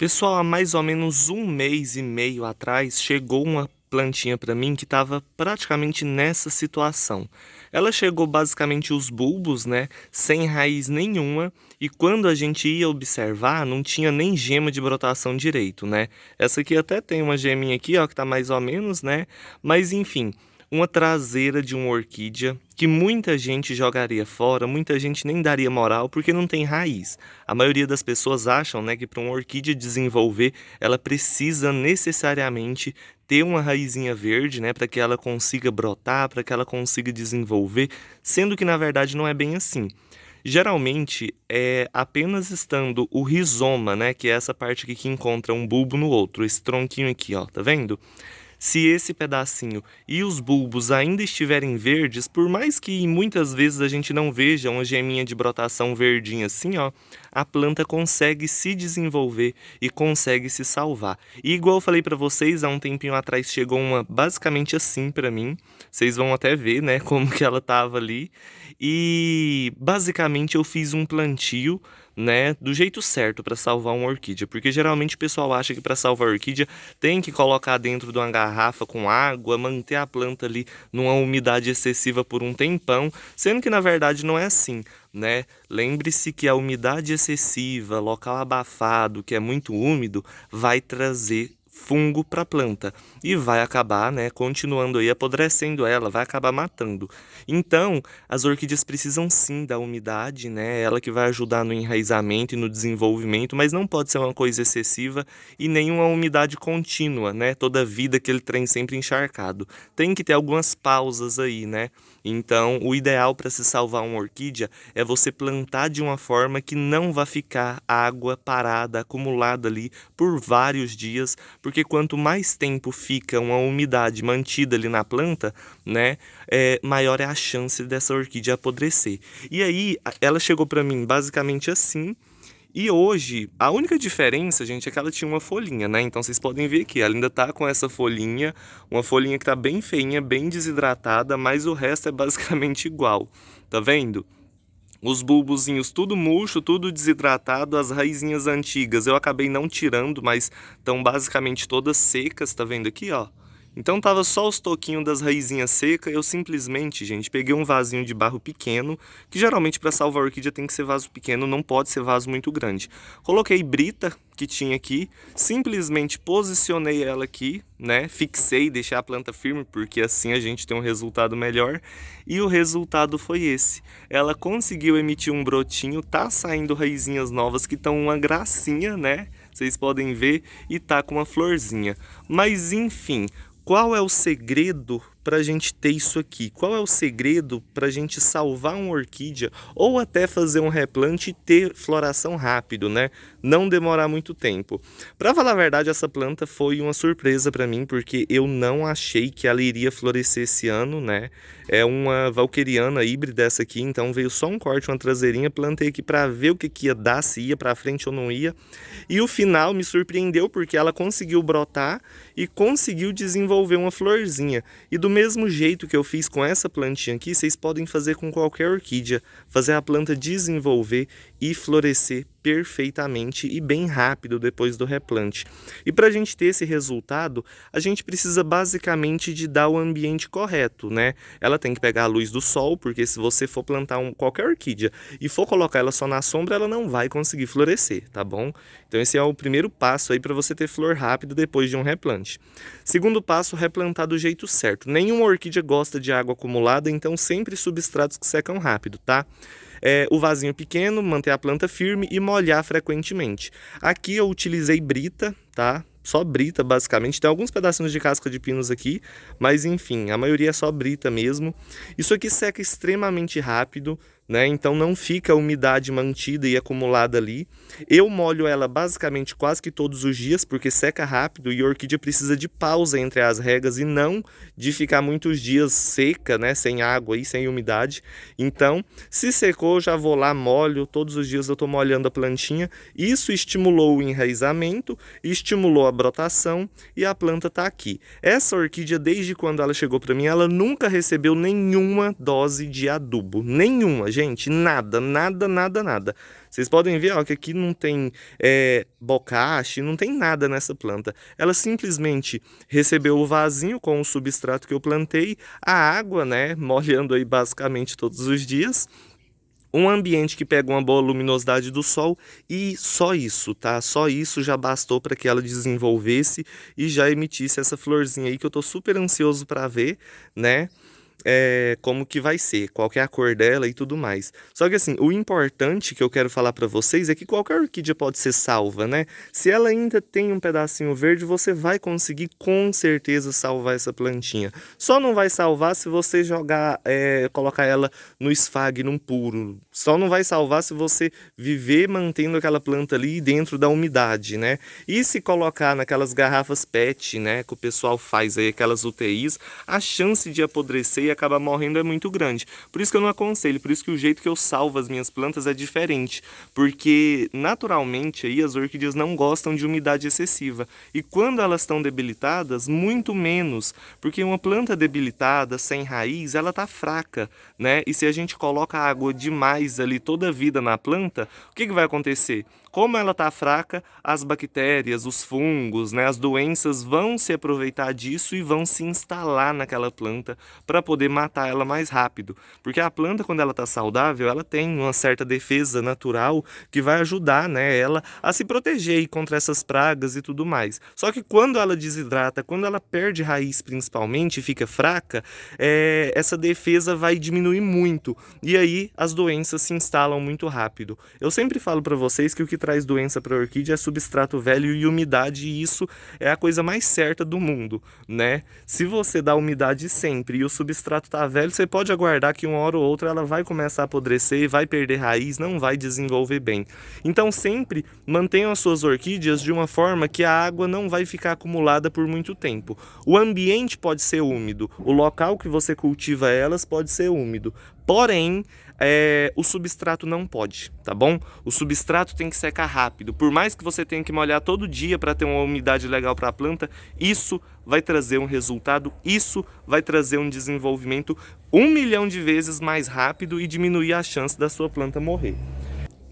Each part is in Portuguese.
Pessoal, há mais ou menos um mês e meio atrás, chegou uma plantinha para mim que estava praticamente nessa situação. Ela chegou basicamente os bulbos, né, sem raiz nenhuma, e quando a gente ia observar, não tinha nem gema de brotação direito, né? Essa aqui até tem uma geminha aqui, ó, que tá mais ou menos, né? Mas enfim, uma traseira de uma orquídea que muita gente jogaria fora, muita gente nem daria moral porque não tem raiz. A maioria das pessoas acham, né, que para uma orquídea desenvolver, ela precisa necessariamente ter uma raizinha verde, né, para que ela consiga brotar, para que ela consiga desenvolver, sendo que na verdade não é bem assim. Geralmente é apenas estando o rizoma, né, que é essa parte aqui que encontra um bulbo no outro, esse tronquinho aqui, ó, tá vendo? Se esse pedacinho e os bulbos ainda estiverem verdes, por mais que muitas vezes a gente não veja uma geminha de brotação verdinha assim, ó, a planta consegue se desenvolver e consegue se salvar. E igual eu falei para vocês, há um tempinho atrás chegou uma basicamente assim para mim. Vocês vão até ver, né, como que ela tava ali. E basicamente eu fiz um plantio, né, do jeito certo para salvar uma orquídea, porque geralmente o pessoal acha que para salvar a orquídea tem que colocar dentro de uma garrafa com água, manter a planta ali numa umidade excessiva por um tempão, sendo que na verdade não é assim, né? Lembre-se que a umidade excessiva, local abafado, que é muito úmido, vai trazer fungo para a planta e vai acabar, né, continuando aí apodrecendo ela, vai acabar matando. Então, as orquídeas precisam sim da umidade, né, ela que vai ajudar no enraizamento e no desenvolvimento, mas não pode ser uma coisa excessiva e nem uma umidade contínua, né, toda a vida aquele trem sempre encharcado. Tem que ter algumas pausas aí, né? Então, o ideal para se salvar uma orquídea é você plantar de uma forma que não vai ficar água parada, acumulada ali por vários dias, porque quanto mais tempo fica uma umidade mantida ali na planta, né, maior é a chance dessa orquídea apodrecer. E aí, ela chegou para mim basicamente assim. E hoje, a única diferença, gente, é que ela tinha uma folhinha, né? Então vocês podem ver aqui, ela ainda tá com essa folhinha, uma folhinha que tá bem feinha, bem desidratada, mas o resto é basicamente igual. Tá vendo? Os bulbozinhos tudo murcho, tudo desidratado, as raizinhas antigas eu acabei não tirando, mas estão basicamente todas secas, tá vendo aqui, ó? Então tava só os toquinhos das raizinhas secas, eu simplesmente, gente, peguei um vasinho de barro pequeno, que geralmente para salvar a orquídea tem que ser vaso pequeno, não pode ser vaso muito grande. Coloquei brita que tinha aqui, simplesmente posicionei ela aqui, né, fixei, deixei a planta firme, porque assim a gente tem um resultado melhor, e o resultado foi esse. Ela conseguiu emitir um brotinho, tá saindo raizinhas novas que estão uma gracinha, né, vocês podem ver, e tá com uma florzinha. Mas enfim, qual é o segredo para a gente ter isso aqui? Qual é o segredo para a gente salvar uma orquídea ou até fazer um replante e ter floração rápido, né? Não demorar muito tempo. Para falar a verdade, essa planta foi uma surpresa para mim, porque eu não achei que ela iria florescer esse ano, né? É uma valqueriana híbrida essa aqui, então veio só um corte, uma traseirinha, plantei aqui para ver o que que ia dar, se ia para frente ou não ia. E o final me surpreendeu porque ela conseguiu brotar e conseguiu desenvolver uma florzinha. E do mesmo jeito que eu fiz com essa plantinha aqui, vocês podem fazer com qualquer orquídea, fazer a planta desenvolver e florescer perfeitamente e bem rápido depois do replante. E para a gente ter esse resultado, a gente precisa basicamente de dar o ambiente correto, né? Ela tem que pegar a luz do sol, porque se você for plantar qualquer orquídea e for colocar ela só na sombra, ela não vai conseguir florescer, tá bom? Então esse é o primeiro passo aí para você ter flor rápido depois de um replante. Segundo passo, replantar do jeito certo. Nenhuma orquídea gosta de água acumulada, então sempre substratos que secam rápido, tá? O vasinho pequeno, manter a planta firme e molhar frequentemente. Aqui eu utilizei brita, tá? Só brita, basicamente. Tem alguns pedacinhos de casca de pinos aqui, mas enfim, a maioria é só brita mesmo. Isso aqui seca extremamente rápido, né? Então não fica a umidade mantida e acumulada ali. Eu molho ela basicamente quase que todos os dias, porque seca rápido e a orquídea precisa de pausa entre as regas e não de ficar muitos dias seca, né? Sem água e sem umidade. Então, se secou, já vou lá, molho. Todos os dias eu estou molhando a plantinha. Isso estimulou o enraizamento, estimulou a brotação e a planta está aqui. Essa orquídea, desde quando ela chegou para mim, ela nunca recebeu nenhuma dose de adubo. Nenhuma, gente. Gente, nada, nada, nada, nada. Vocês podem ver, ó, que aqui não tem bocache, não tem nada nessa planta. Ela simplesmente recebeu o vasinho com o substrato que eu plantei, a água, né, molhando aí basicamente todos os dias, um ambiente que pega uma boa luminosidade do sol e só isso, tá? Só isso já bastou para que ela desenvolvesse e já emitisse essa florzinha aí que eu tô super ansioso para ver, né? Como que vai ser, qual que é a cor dela e tudo mais. Só que assim, o importante que eu quero falar para vocês é que qualquer orquídea pode ser salva, né? Se ela ainda tem um pedacinho verde, você vai conseguir com certeza salvar essa plantinha. Só não vai salvar se você jogar, colocar ela no esfagno puro. Só não vai salvar se você viver mantendo aquela planta ali dentro da umidade, né? E se colocar naquelas garrafas PET, né, que o pessoal faz aí, aquelas UTIs, a chance de apodrecer e acabar morrendo é muito grande. Por isso que eu não aconselho, por isso que o jeito que eu salvo as minhas plantas é diferente, porque naturalmente aí as orquídeas não gostam de umidade excessiva, e quando elas estão debilitadas, muito menos, porque uma planta debilitada, sem raiz, ela tá fraca, né? E se a gente coloca água demais ali toda a vida na planta, o que vai acontecer? Como ela está fraca, as bactérias, os fungos, né, as doenças vão se aproveitar disso e vão se instalar naquela planta para poder matar ela mais rápido. Porque a planta, quando ela está saudável, ela tem uma certa defesa natural que vai ajudar, né, ela a se proteger contra essas pragas e tudo mais. Só que quando ela desidrata, quando ela perde raiz principalmente, fica fraca, essa defesa vai diminuir muito. E aí as doenças se instalam muito rápido. Eu sempre falo para vocês que o que traz doença para a orquídea é substrato velho e umidade, e isso é a coisa mais certa do mundo, né? Se você dá umidade sempre e o substrato tá velho, você pode aguardar que uma hora ou outra ela vai começar a apodrecer, vai perder raiz, não vai desenvolver bem. Então sempre mantenham as suas orquídeas de uma forma que a água não vai ficar acumulada por muito tempo. O ambiente pode ser úmido, o local que você cultiva elas pode ser úmido, porém o substrato não pode, tá bom? O substrato tem que secar rápido. Por mais que você tenha que molhar todo dia para ter uma umidade legal para a planta, isso vai trazer um resultado, isso vai trazer um desenvolvimento 1 milhão de vezes mais rápido e diminuir a chance da sua planta morrer.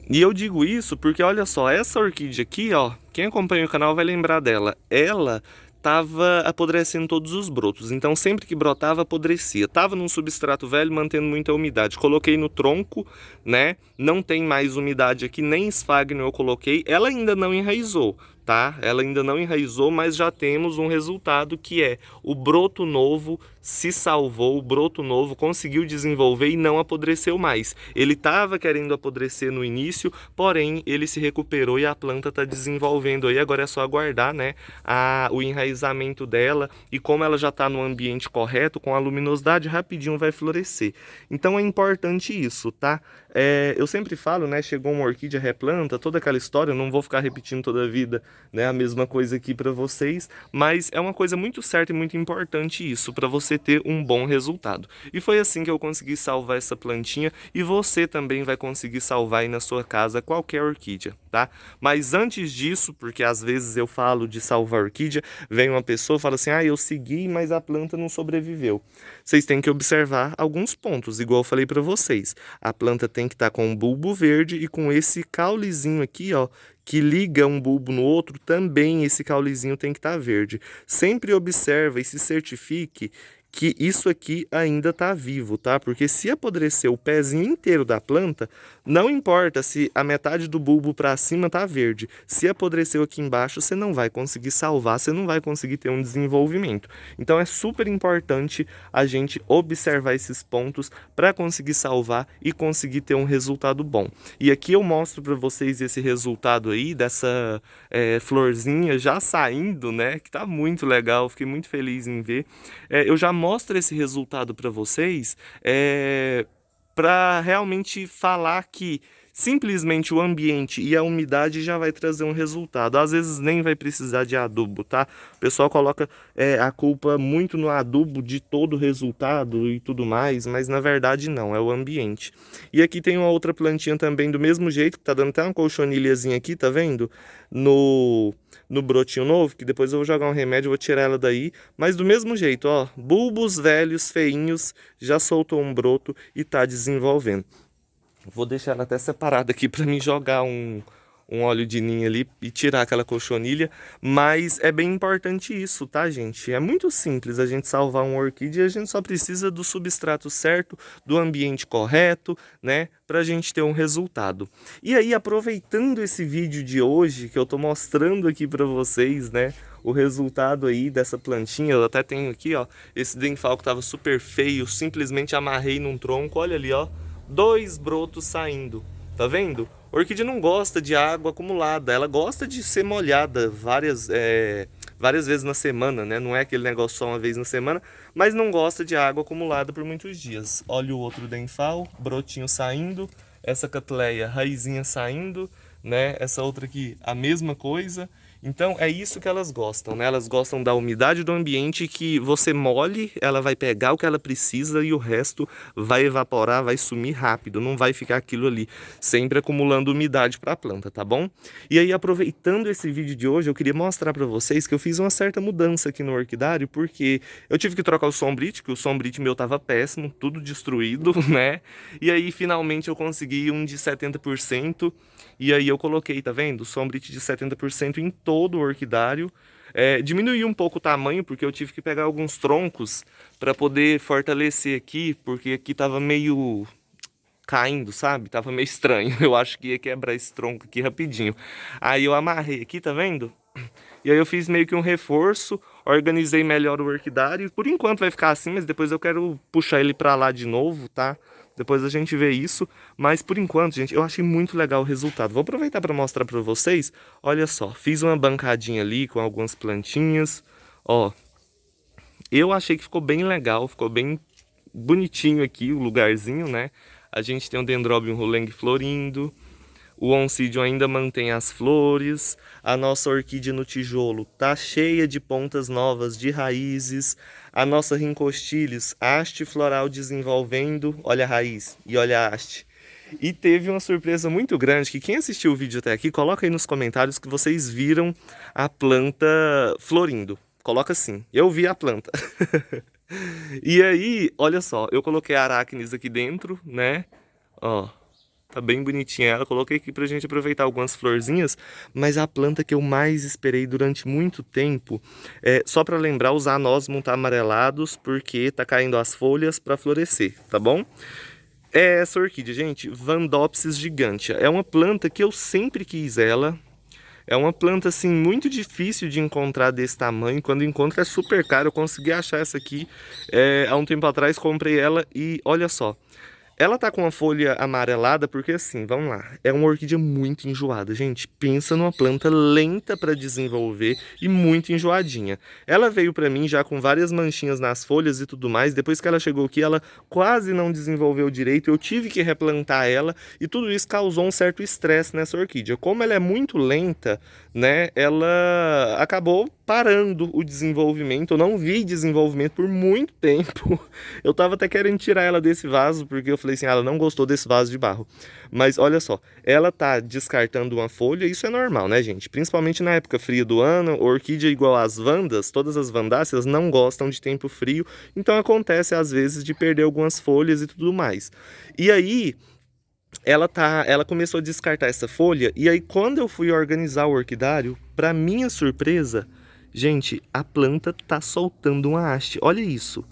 E eu digo isso porque, olha só, essa orquídea aqui, ó, quem acompanha o canal vai lembrar dela. Ela estava apodrecendo todos os brotos, então sempre que brotava apodrecia. Tava num substrato velho, mantendo muita umidade. Coloquei no tronco, né? Não tem mais umidade aqui, nem esfagno eu coloquei. Ela ainda não enraizou, tá? Ela ainda não enraizou, mas já temos um resultado que é o broto novo se salvou, o broto novo conseguiu desenvolver e não apodreceu mais. Ele estava querendo apodrecer no início, porém ele se recuperou e a planta está desenvolvendo aí. Agora é só aguardar, né, o enraizamento dela, e como ela já está no ambiente correto, com a luminosidade, rapidinho vai florescer. Então é importante isso, tá? Eu sempre falo, né, chegou uma orquídea, replanta, toda aquela história, eu não vou ficar repetindo toda a vida, né, a mesma coisa aqui para vocês, mas é uma coisa muito certa e muito importante isso, para você ter um bom resultado. E foi assim que eu consegui salvar essa plantinha, e você também vai conseguir salvar aí na sua casa qualquer orquídea, tá? Mas antes disso, porque às vezes eu falo de salvar orquídea, vem uma pessoa e fala assim, eu segui, mas a planta não sobreviveu. Vocês têm que observar alguns pontos, igual eu falei para vocês. A planta tem que estar com um bulbo verde e com esse caulezinho aqui, ó, que liga um bulbo no outro, também esse caulezinho tem que estar verde. Sempre observa e se certifique que isso aqui ainda está vivo, tá? Porque se apodrecer o pezinho inteiro da planta, não importa se a metade do bulbo para cima está verde. Se apodreceu aqui embaixo, você não vai conseguir salvar, você não vai conseguir ter um desenvolvimento. Então é super importante a gente observar esses pontos para conseguir salvar e conseguir ter um resultado bom. E aqui eu mostro para vocês esse resultado aí dessa florzinha já saindo, né? Que tá muito legal, fiquei muito feliz em ver. Eu já mostro esse resultado para vocês para realmente falar que simplesmente o ambiente e a umidade já vai trazer um resultado. Às vezes nem vai precisar de adubo, tá? O pessoal coloca a culpa muito no adubo de todo o resultado e tudo mais, mas na verdade não, é o ambiente. E aqui tem uma outra plantinha também do mesmo jeito, que tá dando até uma colchonilhazinha aqui, tá vendo? No brotinho novo, que depois eu vou jogar um remédio e vou tirar ela daí, mas do mesmo jeito, ó, bulbos velhos, feinhos, já soltou um broto e tá desenvolvendo. Vou deixar ela até separada aqui para mim jogar um óleo de ninho ali e tirar aquela cochonilha, mas é bem importante isso, tá, gente? É muito simples a gente salvar uma orquídea, a gente só precisa do substrato certo, do ambiente correto, né, pra gente ter um resultado. E aí, aproveitando esse vídeo de hoje, que eu tô mostrando aqui pra vocês, né, o resultado aí dessa plantinha, eu até tenho aqui, ó, esse denfal que tava super feio, simplesmente amarrei num tronco, olha ali, ó, 2 brotos saindo, tá vendo? A orquídea não gosta de água acumulada, ela gosta de ser molhada várias vezes na semana, né? Não é aquele negócio só uma vez na semana, mas não gosta de água acumulada por muitos dias. Olha o outro denfal, brotinho saindo, essa catleia, raizinha saindo, né? Essa outra aqui, a mesma coisa. Então é isso que elas gostam, né? Elas gostam da umidade do ambiente, que você molhe, ela vai pegar o que ela precisa e o resto vai evaporar, vai sumir rápido, não vai ficar aquilo ali, sempre acumulando umidade para a planta, tá bom? E aí, aproveitando esse vídeo de hoje, eu queria mostrar para vocês que eu fiz uma certa mudança aqui no orquidário, porque eu tive que trocar o sombrite, que o sombrite meu tava péssimo, tudo destruído, né? E aí finalmente eu consegui um de 70%. E aí eu coloquei, tá vendo? Sombrite de 70% em todo o orquidário. Diminuí um pouco o tamanho, porque eu tive que pegar alguns troncos para poder fortalecer aqui, porque aqui tava meio caindo, sabe? Tava meio estranho. Eu acho que ia quebrar esse tronco aqui rapidinho. Aí eu amarrei aqui, tá vendo? E aí eu fiz meio que um reforço, organizei melhor o orquidário. Por enquanto vai ficar assim, mas depois eu quero puxar ele pra lá de novo, tá? Depois a gente vê isso, mas por enquanto, gente, eu achei muito legal o resultado. Vou aproveitar para mostrar para vocês. Olha só, fiz uma bancadinha ali com algumas plantinhas. Ó, eu achei que ficou bem legal, ficou bem bonitinho aqui o lugarzinho, né? A gente tem o Dendrobium Rulang florindo. O Oncidium ainda mantém as flores, a nossa orquídea no tijolo tá cheia de pontas novas de raízes, a nossa Rhynchostylis, haste floral desenvolvendo, olha a raiz e olha a haste. E teve uma surpresa muito grande, que quem assistiu o vídeo até aqui, coloca aí nos comentários que vocês viram a planta florindo. Coloca assim, eu vi a planta. E aí, olha só, eu coloquei aracnes aqui dentro, né, ó. Tá bem bonitinha ela, coloquei aqui pra gente aproveitar algumas florzinhas, mas a planta que eu mais esperei durante muito tempo, só pra lembrar, os anósmos tá amarelados, porque tá caindo as folhas pra florescer, tá bom? É essa orquídea, gente, Vandopsis gigantea, é uma planta que eu sempre quis ela, é uma planta assim muito difícil de encontrar desse tamanho, quando encontro é super caro, eu consegui achar essa aqui, há um tempo atrás comprei ela e olha só. Ela tá com a folha amarelada porque assim, vamos lá, é uma orquídea muito enjoada, gente. Pensa numa planta lenta para desenvolver e muito enjoadinha. Ela veio para mim já com várias manchinhas nas folhas e tudo mais. Depois que ela chegou aqui, ela quase não desenvolveu direito. Eu tive que replantar ela e tudo isso causou um certo estresse nessa orquídea. Como ela é muito lenta, né, ela acabou parando o desenvolvimento. Eu não vi desenvolvimento por muito tempo. Eu tava até querendo tirar ela desse vaso, porque eu falei assim, ela não gostou desse vaso de barro. Mas olha só, ela tá descartando uma folha, isso é normal, né, gente? Principalmente na época fria do ano, orquídea igual às vandas, todas as vandáceas não gostam de tempo frio, então acontece às vezes de perder algumas folhas e tudo mais. E aí, ela começou a descartar essa folha, e aí quando eu fui organizar o orquidário, pra minha surpresa, gente, a planta tá soltando uma haste, olha isso.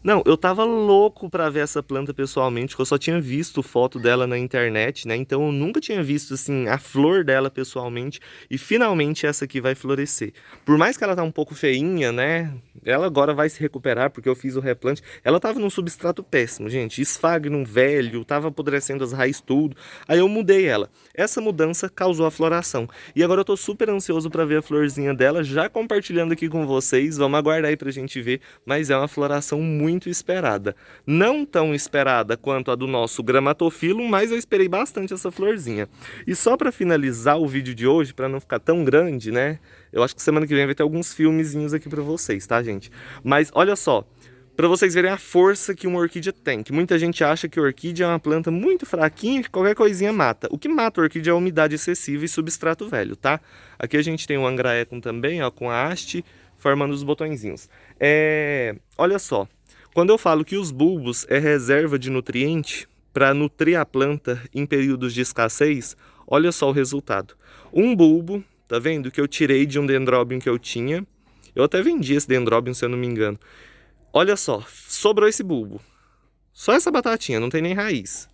Não, eu tava louco pra ver essa planta pessoalmente, porque eu só tinha visto foto dela na internet, né? Então eu nunca tinha visto, assim, a flor dela pessoalmente. E finalmente essa aqui vai florescer. Por mais que ela tá um pouco feinha, né? Ela agora vai se recuperar, porque eu fiz o replante. Ela tava num substrato péssimo, gente. Esfagno velho, tava apodrecendo as raízes tudo. Aí eu mudei ela. Essa mudança causou a floração. E agora eu tô super ansioso pra ver a florzinha dela, já compartilhando aqui com vocês. Vamos aguardar aí pra gente ver. Mas é uma floração muito esperada. Não tão esperada quanto a do nosso Grammatophyllum, mas eu esperei bastante essa florzinha. E só para finalizar o vídeo de hoje, para não ficar tão grande, né? Eu acho que semana que vem vai ter alguns filmezinhos aqui para vocês, tá, gente? Mas olha só, para vocês verem a força que uma orquídea tem, que muita gente acha que a orquídea é uma planta muito fraquinha, que qualquer coisinha mata. O que mata a orquídea é a umidade excessiva e substrato velho, tá? Aqui a gente tem o Angraecum também, ó, com a haste, formando os botõezinhos. Olha só. Quando eu falo que os bulbos é reserva de nutriente para nutrir a planta em períodos de escassez, olha só o resultado. Um bulbo, tá vendo? Que eu tirei de um dendróbio que eu tinha. Eu até vendi esse dendróbio, se eu não me engano. Olha só, sobrou esse bulbo. Só essa batatinha, não tem nem raiz.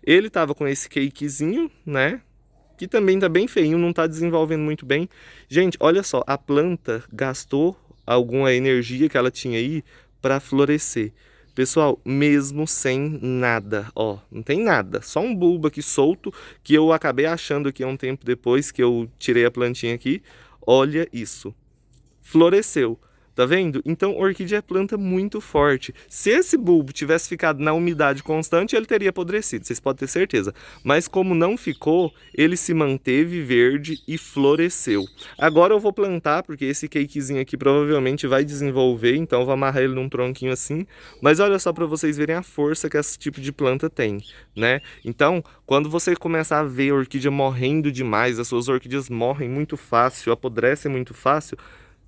Ele tava com esse cakezinho, né? Que também tá bem feinho, não tá desenvolvendo muito bem. Gente, olha só, a planta gastou alguma energia que ela tinha aí para florescer. Pessoal, mesmo sem nada, ó, não tem nada, só um bulbo aqui solto, que eu acabei achando aqui um tempo depois que eu tirei a plantinha aqui. Olha isso, floresceu. Tá vendo? Então, orquídea é planta muito forte. Se esse bulbo tivesse ficado na umidade constante, ele teria apodrecido, vocês podem ter certeza. Mas como não ficou, ele se manteve verde e floresceu. Agora eu vou plantar, porque esse cakezinho aqui provavelmente vai desenvolver, então eu vou amarrar ele num tronquinho assim. Mas olha só para vocês verem a força que esse tipo de planta tem, né? Então, quando você começar a ver a orquídea morrendo demais, as suas orquídeas morrem muito fácil, apodrecem muito fácil,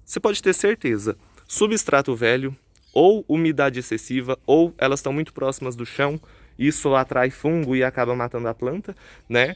você pode ter certeza, substrato velho, ou umidade excessiva, ou elas estão muito próximas do chão, isso atrai fungo e acaba matando a planta, né?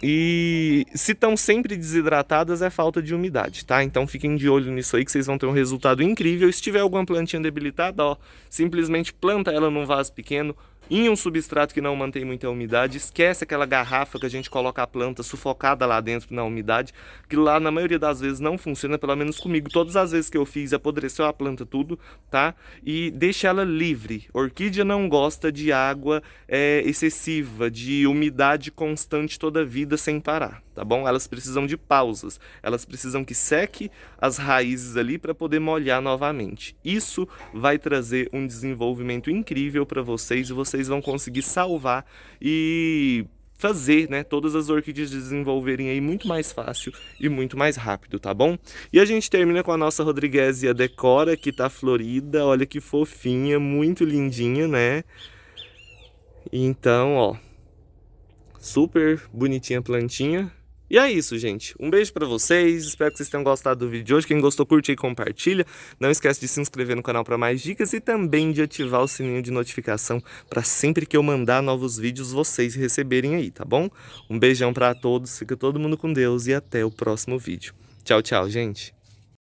E se estão sempre desidratadas é falta de umidade, tá? Então fiquem de olho nisso aí que vocês vão ter um resultado incrível. E se tiver alguma plantinha debilitada, ó, simplesmente planta ela num vaso pequeno, em um substrato que não mantém muita umidade, esquece aquela garrafa que a gente coloca a planta sufocada lá dentro na umidade, que lá na maioria das vezes não funciona, pelo menos comigo. Todas as vezes que eu fiz, apodreceu a planta tudo, tá? E deixa ela livre. Orquídea não gosta de água excessiva, de umidade constante toda a vida sem parar, tá bom? Elas precisam de pausas, elas precisam que seque as raízes ali para poder molhar novamente. Isso vai trazer um desenvolvimento incrível para vocês e vocês vão conseguir salvar e fazer, né, todas as orquídeas desenvolverem aí muito mais fácil e muito mais rápido, tá bom? E a gente termina com a nossa Rodriguesia decora, que tá florida, olha que fofinha, muito lindinha, né? Então, ó, super bonitinha a plantinha. E é isso, gente. Um beijo pra vocês. Espero que vocês tenham gostado do vídeo de hoje. Quem gostou, curte e compartilha. Não esquece de se inscrever no canal para mais dicas e também de ativar o sininho de notificação para sempre que eu mandar novos vídeos vocês receberem aí, tá bom? Um beijão pra todos. Fica todo mundo com Deus e até o próximo vídeo. Tchau, tchau, gente.